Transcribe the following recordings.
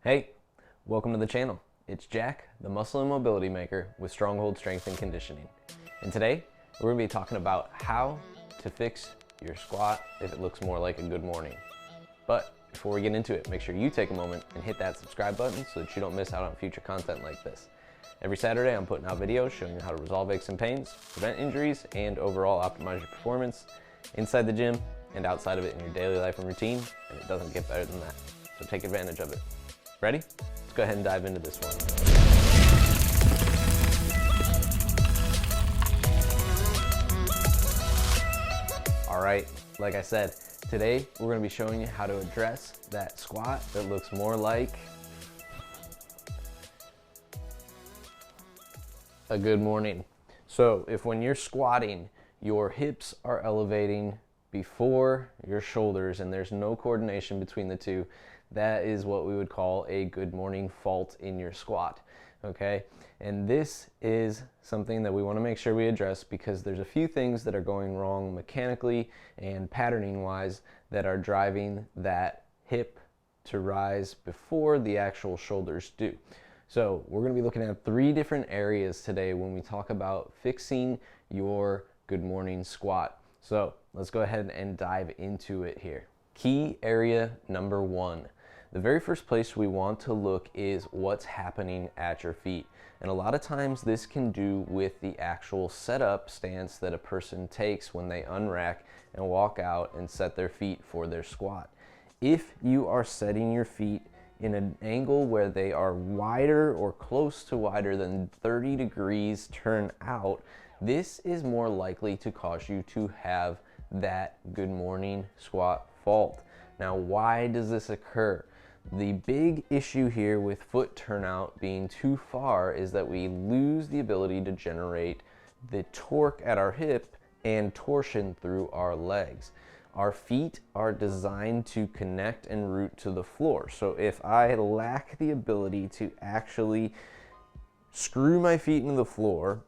Hey, welcome to the channel. It's Jack, the muscle and mobility maker with Stronghold Strength and Conditioning. And today, we're gonna be talking about how to fix your squat if it looks more like a good morning. But before we get into it, make sure you take a moment and hit that subscribe button so that you don't miss out on future content like this. Every Saturday, I'm putting out videos showing you how to resolve aches and pains, prevent injuries, and overall optimize your performance inside the gym and outside of it in your daily life and routine, and it doesn't get better than that. So take advantage of it. Ready? Let's go ahead and dive into this one. All right, like I said, today we're gonna be showing you how to address that squat that looks more like a good morning. So if when you're squatting, your hips are elevating before your shoulders and there's no coordination between the two, that is what we would call a good morning fault in your squat, okay? And this is something that we wanna make sure we address because there's a few things that are going wrong mechanically and patterning wise that are driving that hip to rise before the actual shoulders do. So we're gonna be looking at 3 different areas today when we talk about fixing your good morning squat. So let's go ahead and dive into it here. Key area number 1. The very first place we want to look is what's happening at your feet. And a lot of times this can do with the actual setup stance that a person takes when they unrack and walk out and set their feet for their squat. If you are setting your feet in an angle where they are wider or close to wider than 30 degrees turn out, this is more likely to cause you to have that good morning squat fault. Now, why does this occur? The big issue here with foot turnout being too far is that we lose the ability to generate the torque at our hip and torsion through our legs. Our feet are designed to connect and root to the floor. So if I lack the ability to actually screw my feet into the floor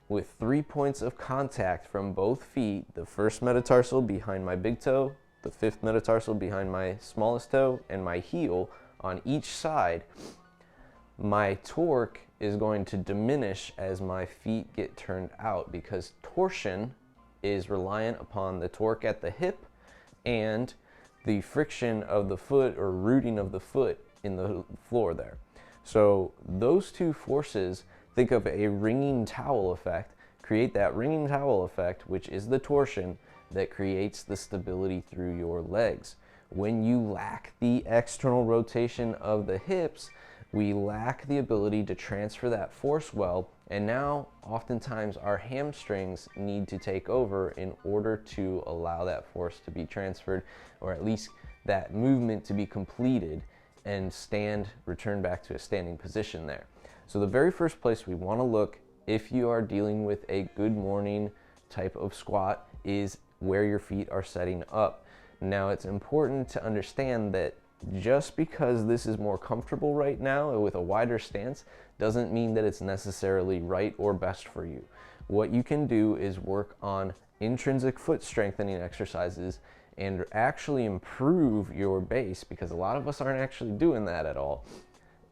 with 3 points of contact from both feet, the first metatarsal behind my big toe, the 5th metatarsal behind my smallest toe, and my heel on each side, my torque is going to diminish as my feet get turned out because torsion is reliant upon the torque at the hip and the friction of the foot or rooting of the foot in the floor there. So those two forces, think of a ringing towel effect, create that ringing towel effect, which is the torsion that creates the stability through your legs. When you lack the external rotation of the hips, we lack the ability to transfer that force well, and now oftentimes our hamstrings need to take over in order to allow that force to be transferred, or at least that movement to be completed and return back to a standing position there. So the very first place we want to look if you are dealing with a good morning type of squat is where your feet are setting up. Now it's important to understand that just because this is more comfortable right now with a wider stance doesn't mean that it's necessarily right or best for you. What you can do is work on intrinsic foot strengthening exercises and actually improve your base, because a lot of us aren't actually doing that at all.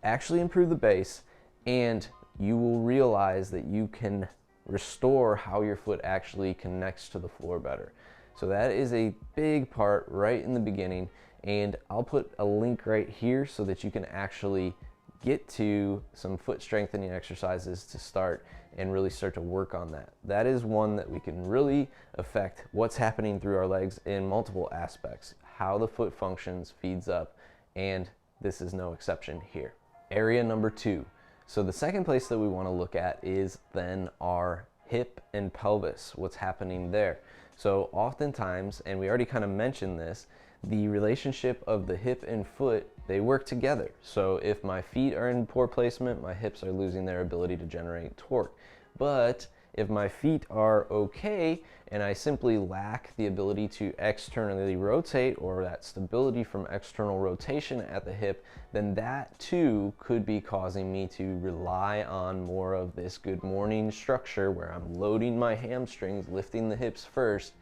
Actually improve the base and you will realize that you can restore how your foot actually connects to the floor better. So that is a big part right in the beginning, and I'll put a link right here so that you can actually get to some foot strengthening exercises to start and really start to work on that. That is one that we can really affect what's happening through our legs in multiple aspects. How the foot functions feeds up, and this is no exception here. Area number 2. So the second place that we want to look at is then our hip and pelvis, what's happening there. So oftentimes, and we already kind of mentioned this, the relationship of the hip and foot, they work together. So if my feet are in poor placement, my hips are losing their ability to generate torque. But if my feet are okay and I simply lack the ability to externally rotate or that stability from external rotation at the hip, then that too could be causing me to rely on more of this good morning structure where I'm loading my hamstrings, lifting the hips first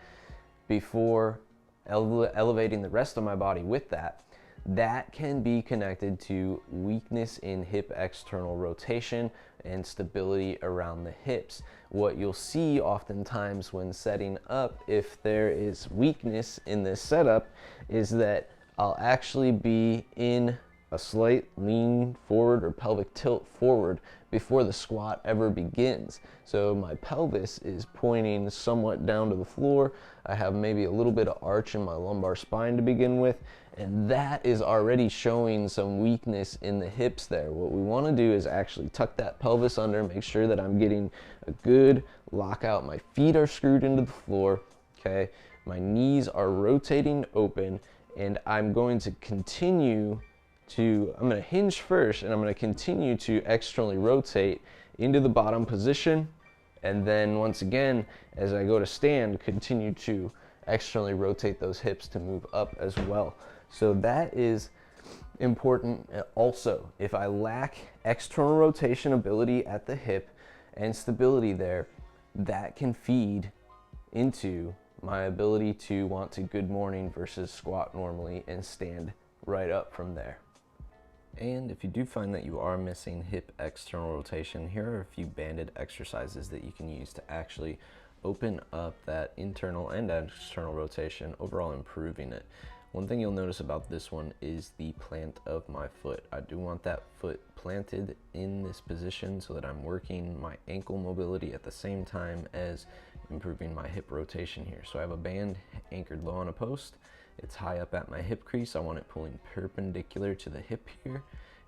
before elevating the rest of my body with that. that can be connected to weakness in hip external rotation and stability around the hips. What you'll see oftentimes when setting up, if there is weakness in this setup, is that I'll actually be in a slight lean forward or pelvic tilt forward before the squat ever begins. So my pelvis is pointing somewhat down to the floor. I have maybe a little bit of arch in my lumbar spine to begin with, and that is already showing some weakness in the hips there. What we want to do is actually tuck that pelvis under, make sure that I'm getting a good lockout. My feet are screwed into the floor, okay? My knees are rotating open, and I'm going to continue to, I'm going to hinge first, and I'm going to continue to externally rotate into the bottom position, and then once again, as I go to stand, continue to externally rotate those hips to move up as well. So that is important. Also, if I lack external rotation ability at the hip and stability there, that can feed into my ability to want to good morning versus squat normally and stand right up from there. And if you do find that you are missing hip external rotation, here are a few banded exercises that you can use to actually open up that internal and external rotation, overall improving it. One thing you'll notice about this one is the plant of my foot. I do want that foot planted in this position so that I'm working my ankle mobility at the same time as improving my hip rotation here. So I have a band anchored low on a post. It's high up at my hip crease. I want it pulling perpendicular to the hip here.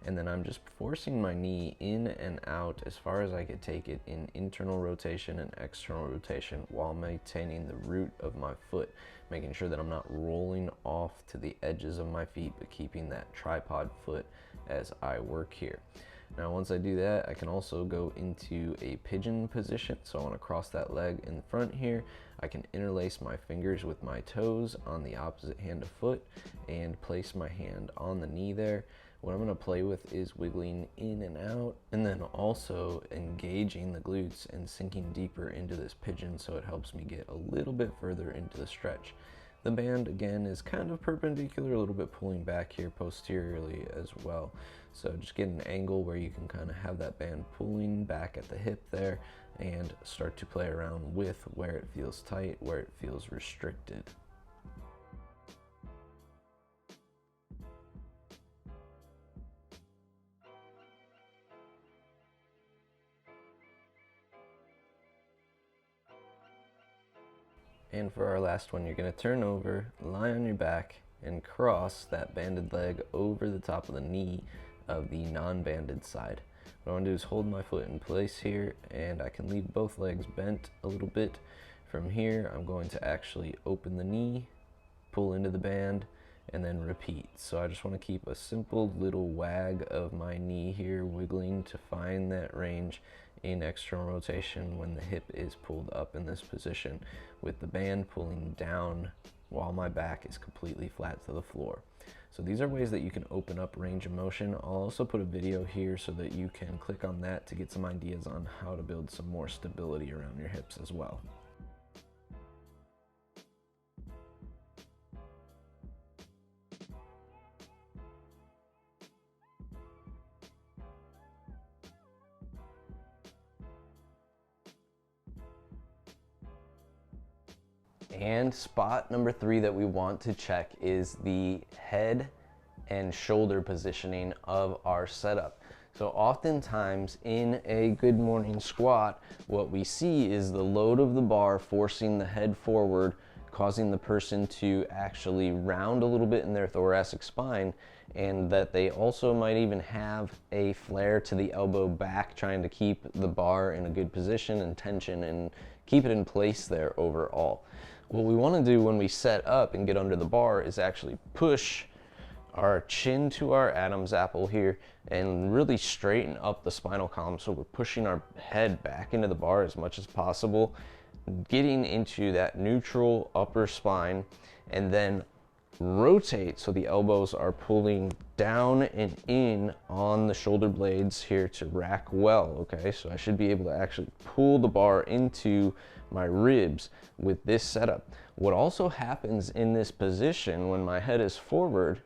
And then I'm just forcing my knee in and out as far as I could take it in internal rotation and external rotation while maintaining the root of my foot, making sure that I'm not rolling off to the edges of my feet, but keeping that tripod foot as I work here. Now, once I do that, I can also go into a pigeon position. So I want to cross that leg in front here. I can interlace my fingers with my toes on the opposite hand of foot and place my hand on the knee there. What I'm going to play with is wiggling in and out, and then also engaging the glutes and sinking deeper into this pigeon so it helps me get a little bit further into the stretch. The band, again, is kind of perpendicular, a little bit pulling back here posteriorly as well. So just get an angle where you can kind of have that band pulling back at the hip there and start to play around with where it feels tight, where it feels restricted. And for our last one, you're going to turn over, lie on your back, and cross that banded leg over the top of the knee of the non-banded side. What I want to do is hold my foot in place here, and I can leave both legs bent a little bit. From here, I'm going to actually open the knee, pull into the band, and then repeat. So I just want to keep a simple little wag of my knee here, wiggling to find that range in external rotation when the hip is pulled up in this position, with the band pulling down while my back is completely flat to the floor. So these are ways that you can open up range of motion. I'll also put a video here so that you can click on that to get some ideas on how to build some more stability around your hips as well. And spot number 3 that we want to check is the head and shoulder positioning of our setup. So oftentimes in a good morning squat, what we see is the load of the bar forcing the head forward, causing the person to actually round a little bit in their thoracic spine, and that they also might even have a flare to the elbow back, trying to keep the bar in a good position and tension and keep it in place there overall. What we want to do when we set up and get under the bar is actually push our chin to our Adam's apple here and really straighten up the spinal column. So we're pushing our head back into the bar as much as possible, getting into that neutral upper spine, and then rotate so the elbows are pulling down and in on the shoulder blades here to rack well, okay? So I should be able to actually pull the bar into my ribs with this setup. What also happens in this position when my head is forward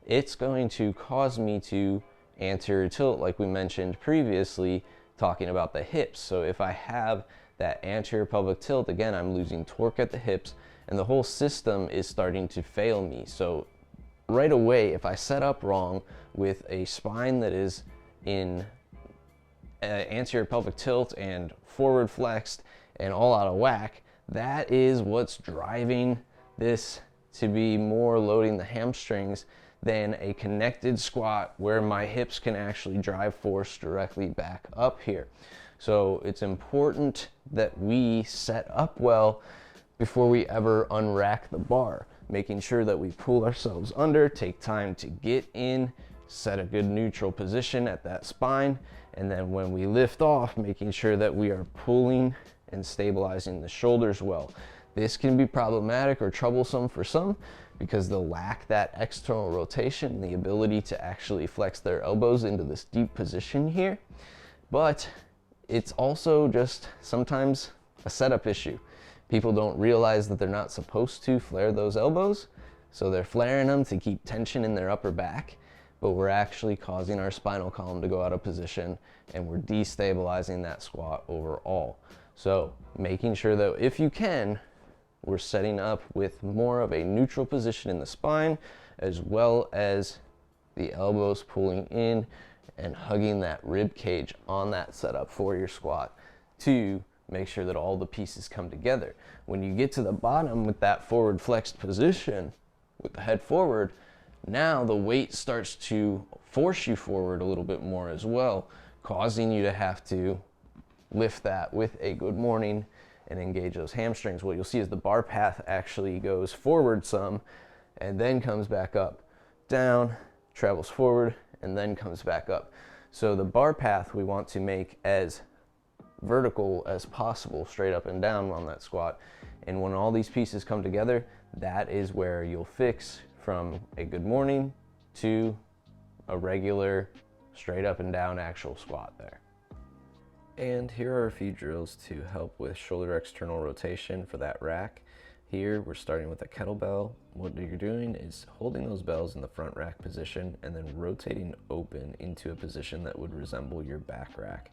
it's going to cause me to anterior tilt, like we mentioned previously, talking about the hips. So if I have that anterior pelvic tilt, again, I'm losing torque at the hips, and the whole system is starting to fail me. So right away, if I set up wrong with a spine that is in anterior pelvic tilt and forward flexed and all out of whack, that is what's driving this to be more loading the hamstrings than a connected squat where my hips can actually drive force directly back up here. So it's important that we set up well before we ever unrack the bar, making sure that we pull ourselves under, take time to get in, set a good neutral position at that spine, and then when we lift off, making sure that we are pulling and stabilizing the shoulders well. This can be problematic or troublesome for some because they'll lack that external rotation, the ability to actually flex their elbows into this deep position here. But it's also just sometimes a setup issue. People don't realize that they're not supposed to flare those elbows, so they're flaring them to keep tension in their upper back, but we're actually causing our spinal column to go out of position, and we're destabilizing that squat overall. So making sure that if you can, we're setting up with more of a neutral position in the spine, as well as the elbows pulling in and hugging that rib cage on that setup for your squat to make sure that all the pieces come together. When you get to the bottom with that forward flexed position with the head forward, now the weight starts to force you forward a little bit more as well, causing you to have to lift that with a good morning and engage those hamstrings. What you'll see is the bar path actually goes forward some and then comes back up, down, travels forward, and then comes back up. So the bar path we want to make as vertical as possible, straight up and down on that squat. And when all these pieces come together, that is where you'll fix from a good morning to a regular straight up and down actual squat there. And here are a few drills to help with shoulder external rotation for that rack. Here we're starting with a kettlebell. What you're doing is holding those bells in the front rack position and then rotating open into a position that would resemble your back rack.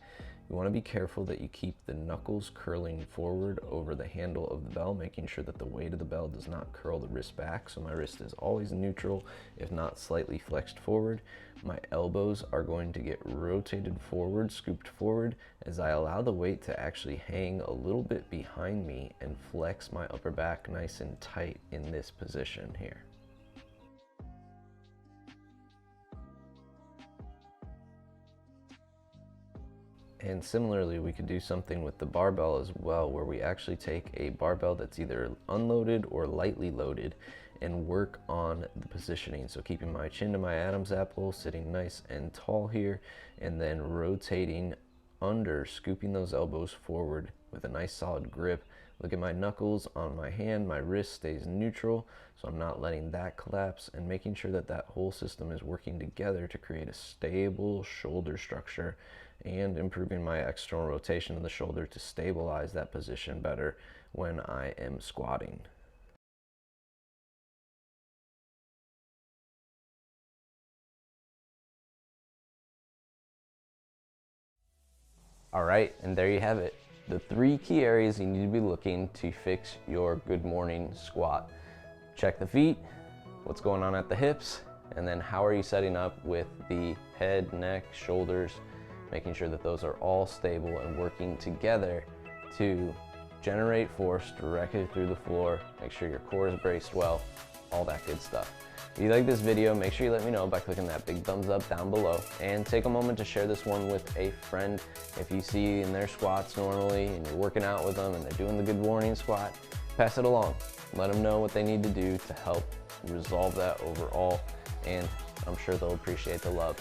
You want to be careful that you keep the knuckles curling forward over the handle of the bell, making sure that the weight of the bell does not curl the wrist back. So my wrist is always neutral, if not slightly flexed forward. My elbows are going to get rotated forward, scooped forward, as I allow the weight to actually hang a little bit behind me and flex my upper back nice and tight in this position here. And similarly, we could do something with the barbell as well, where we actually take a barbell that's either unloaded or lightly loaded and work on the positioning. So keeping my chin to my Adam's apple, sitting nice and tall here, and then rotating under, scooping those elbows forward with a nice solid grip. Look at my knuckles on my hand, my wrist stays neutral, so I'm not letting that collapse, and making sure that that whole system is working together to create a stable shoulder structure and improving my external rotation of the shoulder to stabilize that position better when I am squatting. All right, and there you have it. The 3 key areas you need to be looking to fix your good morning squat. Check the feet, what's going on at the hips, and then how are you setting up with the head, neck, shoulders, making sure that those are all stable and working together to generate force directly through the floor, make sure your core is braced well, all that good stuff. If you like this video, make sure you let me know by clicking that big thumbs up down below, and take a moment to share this one with a friend. If you see in their squats normally and you're working out with them and they're doing the good morning squat, pass it along. Let them know what they need to do to help resolve that overall, and I'm sure they'll appreciate the love.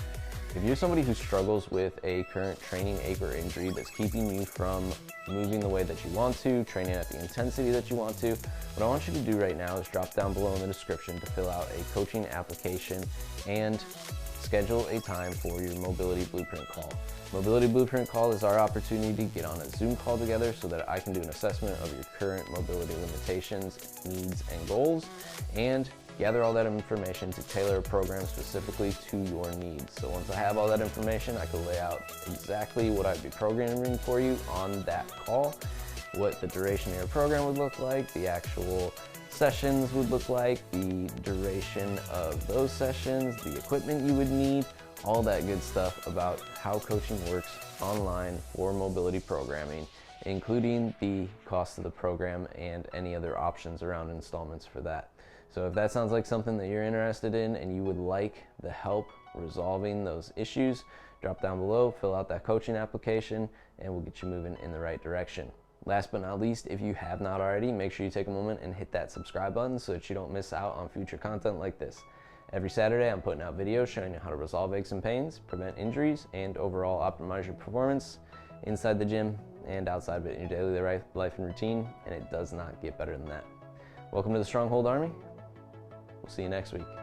If you're somebody who struggles with a current training ache or injury that's keeping you from moving the way that you want to, training at the intensity that you want to, what I want you to do right now is drop down below in the description to fill out a coaching application and schedule a time for your Mobility Blueprint call. Mobility Blueprint call is our opportunity to get on a Zoom call together so that I can do an assessment of your current mobility limitations, needs, and goals, and gather all that information to tailor a program specifically to your needs. So once I have all that information, I can lay out exactly what I'd be programming for you on that call, what the duration of your program would look like, the actual sessions would look like, the duration of those sessions, the equipment you would need, all that good stuff about how coaching works online for mobility programming, including the cost of the program and any other options around installments for that. So if that sounds like something that you're interested in and you would like the help resolving those issues, drop down below, fill out that coaching application, and we'll get you moving in the right direction. Last but not least, if you have not already, make sure you take a moment and hit that subscribe button so that you don't miss out on future content like this. Every Saturday, I'm putting out videos showing you how to resolve aches and pains, prevent injuries, and overall optimize your performance inside the gym and outside of it in your daily life and routine, and it does not get better than that. Welcome to the Stronghold Army. We'll see you next week.